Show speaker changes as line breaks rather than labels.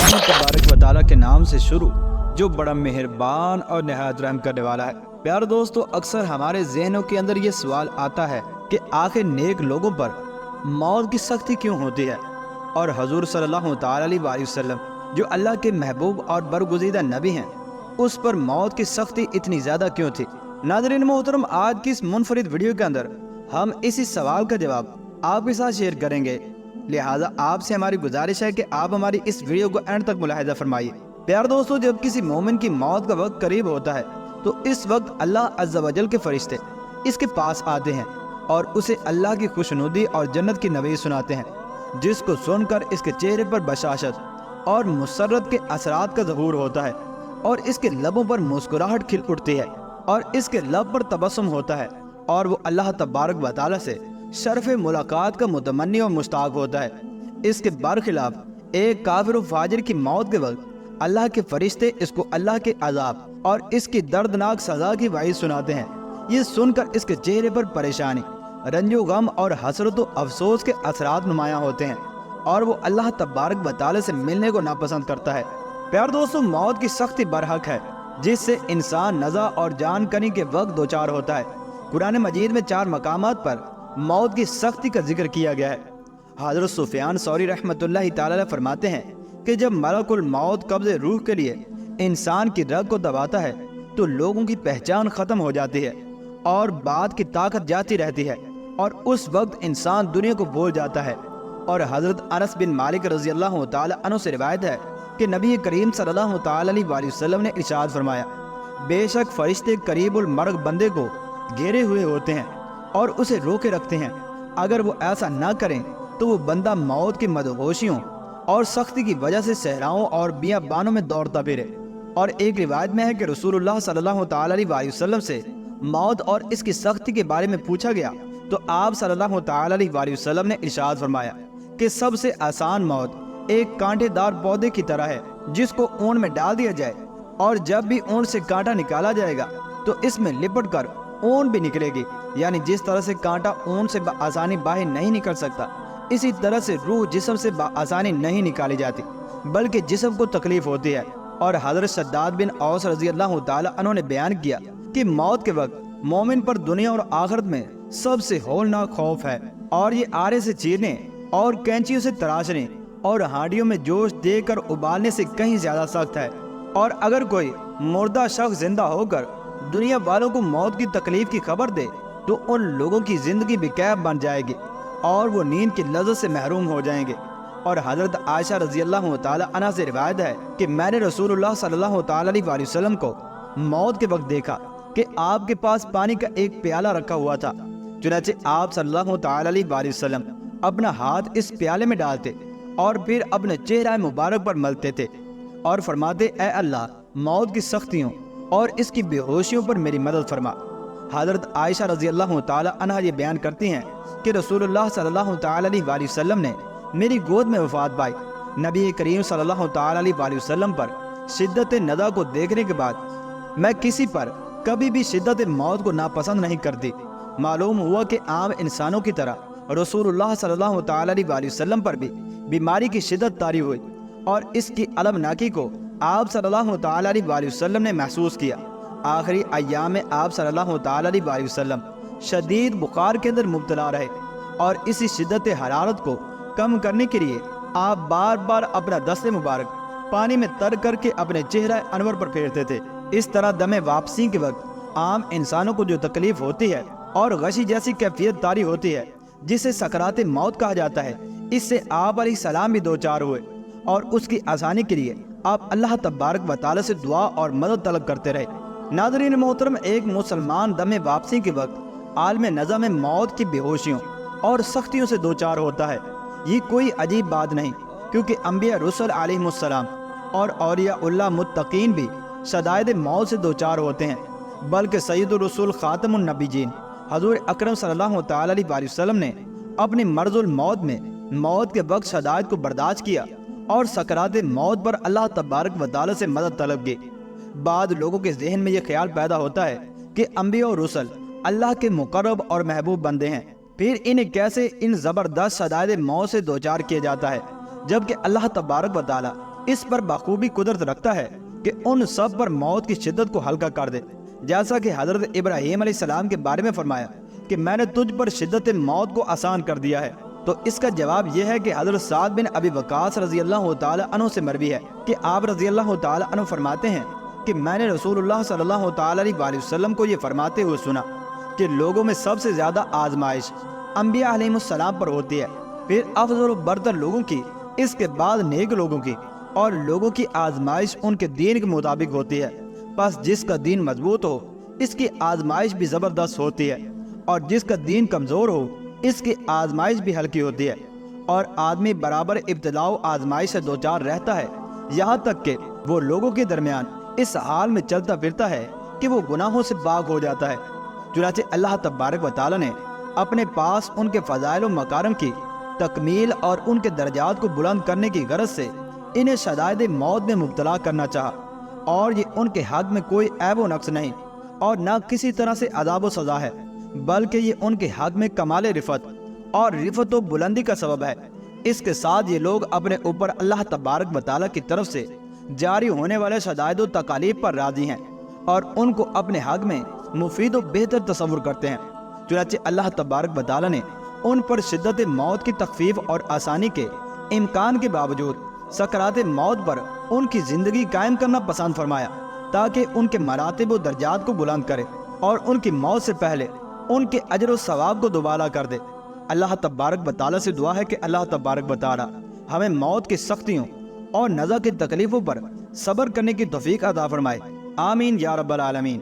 اللہ तबारक व तआला के नाम से शुरू जो बड़ा मेहरबान और नहायत रहम करने वाला है। प्यारे दोस्तों, अक्सर हमारे जहनों के अंदर ये सवाल आता है कि आखिर नेक लोगों पर मौत की सख्ती क्यों होती है, और हजूर सल्लल्लाहु अलैहि वसल्लम जो अल्लाह के महबूब और बरगुज़ीदा नबी हैं, उस पर मौत की सख्ती इतनी ज़्यादा क्यों थी। नाज़रीन मोहतरम, आज की इस मुनफरिद वीडियो के अंदर हम इसी सवाल का जवाब आपके साथ शेयर करेंगे। लिहाजा आपसे हमारी गुजारिश है कि आप हमारी इस वीडियो को एंड तक मुलाहिजा फरमाइए। प्यार दोस्तों, जब किसी मोमिन की मौत का वक्त करीब होता है तो इस वक्त अल्लाह अज़्ज़ा वजल के फरिश्ते इसके पास आते हैं और उसे अल्लाह की खुशनुदी और जन्नत की नवीद सुनाते हैं, जिसको सुनकर इसके चेहरे पर बशाशत और मुसर्रत के असरात का ज़हूर होता है और इसके लबों पर मुस्कुराहट खिल उठती है और इसके लब पर तबस्सुम होता है और वो अल्लाह तबारक व तआला से शर्फ़ मुलाकात का मुतमन्नी और मुश्ताक होता है। इसके बरखिलाफ एक काफिर व फाजिर की मौत के वक्त अल्लाह के फरिश्ते इसको अल्लाह के अज़ाब और इसकी दर्दनाक सज़ा की वाइज सुनाते हैं। ये सुनकर इसके चेहरे पर परेशानी, रंजो गम और हसरत व अफसोस के असरात नुमायाँ होते हैं और वो अल्लाह तबारक व तआला से मिलने को नापसंद करता है। प्यार दोस्तों, मौत की सख्ती बरहक है जिससे इंसान नज़ा और जान कनी के वक्त दो चार होता है। कुरान मजीद में 4 मकामात पर मौत की सख्ती का जिक्र किया गया है। हज़रत सुफियान सौरी रहमतुल्लाहि तआला अलैह फरमाते हैं कि जब मलकुल मौत कब्ज़े रूह के लिए इंसान की रग को दबाता है तो लोगों की पहचान ख़त्म हो जाती है और बात की ताकत जाती रहती है और उस वक्त इंसान दुनिया को भूल जाता है। और हज़रत अनस बिन मालिक रज़ी अल्लाह तआला अन्हु से रिवायत है कि नबी करीम सल्लल्लाहु अलैहि वसल्लम ने इरशाद फरमाया, बेशक फरिश्ते करीबुल मर्ग बंदे को घेरे हुए होते हैं और उसे रोके रखते हैं। अगर वो ऐसा ना करें तो वो बंदा मौत की मदहोशियों और सख्ती की वजह से सहराओं और बियाबानों में दौड़ता फिरे। और एक रिवायत में है कि रसूलुल्लाह सल्लल्लाहु अलैहि वसल्लम से मौत और इसकी सख्ती के बारे में पूछा गया तो आप सल्लल्लाहु अलैहि वसल्लम ने इरशाद फरमाया कि सबसे आसान मौत एक कांटेदार पौधे की तरह है जिसको ऊन में डाल दिया जाए और जब भी ऊन से कांटा निकाला जाएगा तो इसमें लिपट कर ऊन भी निकलेगी। यानी जिस तरह से कांटा ऊन से आसानी बाहर नहीं निकल सकता, इसी तरह से रूह जिस्म से आसानी नहीं निकाली जाती बल्कि जिस्म को तकलीफ होती है। और हज़रत शद्दाद बिन औस रज़ी अल्लाह तआला अन्हु ने बयान किया कि मौत के वक्त मोमिन पर दुनिया और आखिरत में सबसे हौलनाक खौफ है और ये आरे से चीरने और कैंचियों से तराशने और हांडियों में जोश देकर उबालने से कहीं ज्यादा सख्त है। और अगर कोई मुर्दा शख्स जिंदा होकर दुनिया वालों को मौत की तकलीफ की खबर दे तो उन लोगों की जिंदगी बेकैफ बन जाएगी और वो नींद की लज़्ज़त से महरूम हो जाएंगे। और हज़रत आयशा रज़ी अल्लाह तआला अन्हा से रिवायत है कि मैंने रसूलुल्लाह सल्लल्लाहु अलैहि वसल्लम को मौत के वक्त देखा कि आपके पास पानी का एक प्याला रखा हुआ था। चुनांचे आप सल्लल्लाहु अलैहि वसल्लम अपना हाथ इस प्याले में डालते और फिर अपने चेहरा मुबारक पर मलते थे और फरमाते, ऐ अल्लाह, मौत की सख्तियों और इसकी बेहोशियों पर मेरी मदद फरमा। हज़रत आयशा रज़ी अल्लाह तआला अन्हा ये बयान करती हैं कि रसूलुल्लाह सल्लल्लाहु अलैहि वसल्लम ने मेरी गोद में वफ़ात पाई। नबी करीम सल्लल्लाहु अलैहि वसल्लम पर शिद्दत नज़ा को देखने के बाद मैं किसी पर कभी भी शिद्दत मौत को नापसंद नहीं करती। मालूम हुआ कि आम इंसानों की तरह रसूलुल्लाह सल्लल्लाहु अलैहि वसल्लम पर भी बीमारी की शिद्दत तारी हुई और इसकी अलमनाकी को आप सल्लल्लाहु अलैहि वसल्लम ने महसूस किया। आखिरी अय्याम में आप सल्लल्लाहु अलैहि वसल्लम शदीद बुखार के अंदर मुब्तला रहे और इसी शिद्दत हरारत को कम करने के लिए आप बार बार अपना दस्ते मुबारक पानी में तर करके अपने चेहरा अनवर पर फेरते थे। इस तरह दमे वापसी के वक्त आम इंसानों को जो तकलीफ होती है और गशी जैसी कैफियत तारी होती है जिसे सकरात मौत कहा जाता है, इससे आप अलैहिस्सलाम भी दो चार हुए और उसकी आसानी के लिए आप अल्लाह तबारक व तआला से दुआ और मदद तलब करते रहे। नाज़रीन मोहतरम, एक मुसलमान दमे वापसी के वक्त आलम नज़ा में मौत की बेहोशियों और सख्तियों से दो चार होता है। ये कोई अजीब बात नहीं, क्योंकि अंबिया रुsul अलैहिमुस्सलाम और औलिया मुत्तकीन भी शदायद मौत से दो चार होते हैं। बल्कि सय्यदुर रसूल खातमुन नबीयीन हजूर अकरम सल्लल्लाहु अलैहि वसल्लम ने अपनी मर्जुल मौत में मौत के वक्त शदायत को बर्दाश्त किया और सकरात मौत पर अल्लाह तबारक व तआला से मदद तलब की। बाद लोगों के जहन में यह ख्याल पैदा होता है कि अंबिया और रुसल अल्लाह के मुकर्रब और महबूब बंदे हैं, फिर इन्हें कैसे इन ज़बरदस्त शदायद मौत से दो चार किया जाता है, जबकि अल्लाह तबारक व तआला اس پر بخوبی قدرت رکھتا ہے کہ ان سب پر موت کی شدت کو ہلکا کر دے، جیسا کہ حضرت ابراہیم علیہ السلام کے بارے میں فرمایا کہ میں نے تجھ پر شدت موت کو آسان کر دیا ہے۔ تو اس کا جواب یہ ہے کہ حضرت سعد بن ابی وقاص رضی اللہ تعالی عنہ سے مروی ہے کہ آپ رضی اللہ تعالی عنہ فرماتے ہیں کہ میں نے رسول اللہ صلی اللہ تعالی علیہ وسلم کو یہ فرماتے ہوئے سنا کہ لوگوں میں سب سے زیادہ آزمائش انبیاء علیہ السلام پر ہوتی ہے، پھر افضل و برتر لوگوں کی، اس کے بعد نیک لوگوں کی، اور لوگوں کی آزمائش ان کے دین کے مطابق ہوتی ہے۔ پس جس کا دین مضبوط ہو اس کی آزمائش بھی زبردست ہوتی ہے، اور جس کا دین کمزور ہو اس کی آزمائش بھی ہلکی ہوتی ہے، اور آدمی برابر ابتلاء و آزمائش سے دوچار رہتا ہے، یہاں تک کہ وہ لوگوں کے درمیان اس حال میں چلتا پھرتا ہے کہ وہ گناہوں سے پاک ہو جاتا ہے۔ چنانچہ اللہ تبارک و تعالی نے اپنے پاس ان کے فضائل و مکارم کی تکمیل اور ان کے درجات کو بلند کرنے کی غرض سے انہیں شدائد موت میں مبتلا کرنا چاہا، اور یہ ان کے حق میں کوئی عیب و نقص نہیں اور نہ کسی طرح سے عذاب و سزا ہے، بلکہ یہ ان کے حق میں کمال رفعت اور رفعت و بلندی کا سبب ہے۔ اس کے ساتھ یہ لوگ اپنے اوپر اللہ تبارک و تعالی کی طرف سے جاری ہونے والے شدائد و تکالیف پر راضی ہیں اور ان کو اپنے حق میں مفید و بہتر تصور کرتے ہیں۔ چنانچہ اللہ تبارک و تعالی نے ان پر شدت موت کی تخفیف اور آسانی کے امکان کے باوجود سکرات موت پر ان کی زندگی قائم کرنا پسند فرمایا، تاکہ ان کے مراتب و درجات کو بلند کرے اور ان کی موت سے پہلے ان کے اجر و ثواب کو دوبالا کر دے۔ اللہ تبارک و تعالی سے دعا ہے کہ اللہ تبارک و تعالی ہمیں موت کی سختیوں اور نزع کی تکلیفوں پر صبر کرنے کی توفیق عطا فرمائے، آمین یا رب العالمین۔